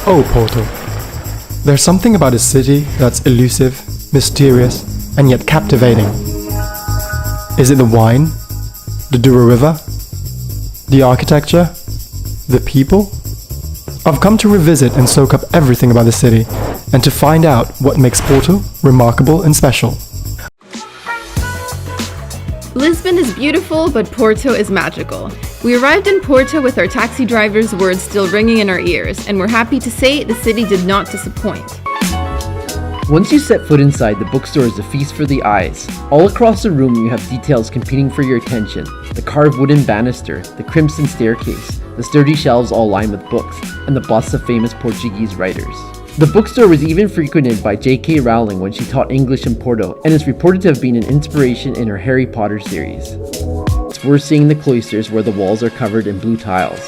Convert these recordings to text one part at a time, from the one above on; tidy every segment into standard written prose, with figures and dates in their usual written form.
Oh, Porto. There's something about a city that's elusive, mysterious, and yet captivating. Is it the wine? The Douro River? The architecture? The people? I've come to revisit and soak up everything about the city, and to find out what makes Porto remarkable and special. Lisbon is beautiful, but Porto is magical. We arrived in Porto with our taxi driver's words still ringing in our ears, and we're happy to say the city did not disappoint. Once you set foot inside, the bookstore is a feast for the eyes. All across the room you have details competing for your attention. The carved wooden banister, the crimson staircase, the sturdy shelves all lined with books, and the busts of famous Portuguese writers. The bookstore was even frequented by J.K. Rowling when she taught English in Porto, and is reported to have been an inspiration in her Harry Potter series. It's worth seeing the cloisters where the walls are covered in blue tiles.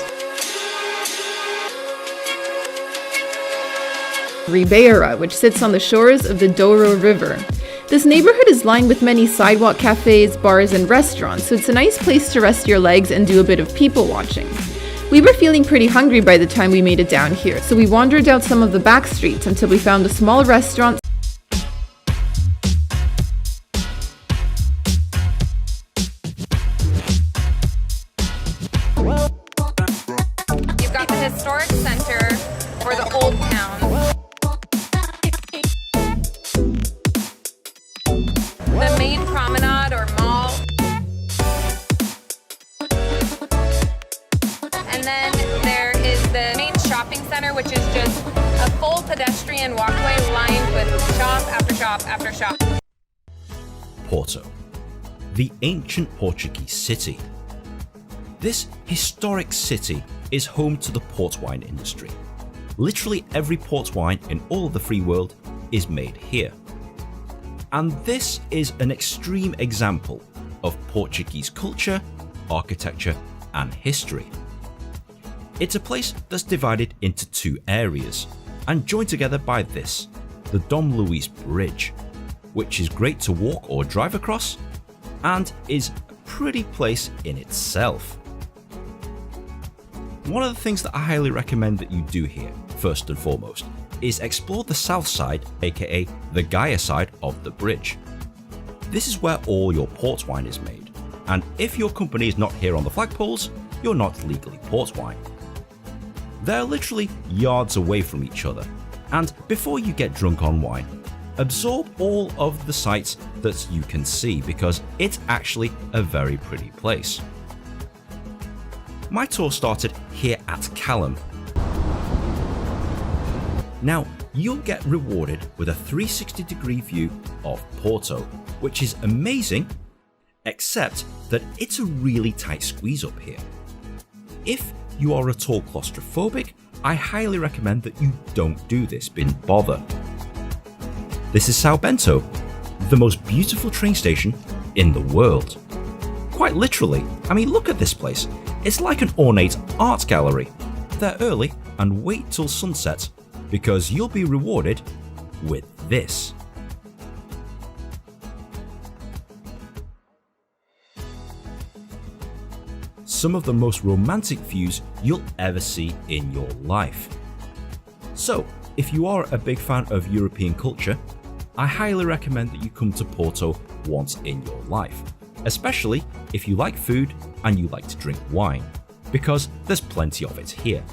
Ribeira, which sits on the shores of the Douro River. This neighborhood is lined with many sidewalk cafes, bars, and restaurants, so it's a nice place to rest your legs and do a bit of people watching. We were feeling pretty hungry by the time we made it down here, so we wandered out some of the back streets until we found a small restaurant. You've got the historic center for the old town. The main promenade or mall. And then there is the main shopping center, which is just a full pedestrian walkway lined with shop after shop after shop. Porto, the ancient Portuguese city. This historic city is home to the port wine industry. Literally every port wine in all of the free world is made here. And this is an extreme example of Portuguese culture, architecture, and history. It's a place that's divided into two areas and joined together by this, the Dom Luís Bridge, which is great to walk or drive across and is a pretty place in itself. One of the things that I highly recommend that you do here, first and foremost, is explore the south side, aka the Gaia side of the bridge. This is where all your port wine is made, and if your company is not here on the flagpoles, you're not legally port wine. They're literally yards away from each other, and before you get drunk on wine, absorb all of the sights that you can see because it's actually a very pretty place. My tour started here at Callum. Now, you'll get rewarded with a 360-degree view of Porto, which is amazing, except that it's a really tight squeeze up here. If you are at all claustrophobic, I highly recommend that you don't do this, bin bother. This is São Bento, the most beautiful train station in the world. Quite literally, I mean, look at this place. It's like an ornate art gallery. They're early and wait till sunset because you'll be rewarded with this. Some of the most romantic views you'll ever see in your life. So, if you are a big fan of European culture, I highly recommend that you come to Porto once in your life, especially if you like food and you like to drink wine, because there's plenty of it here.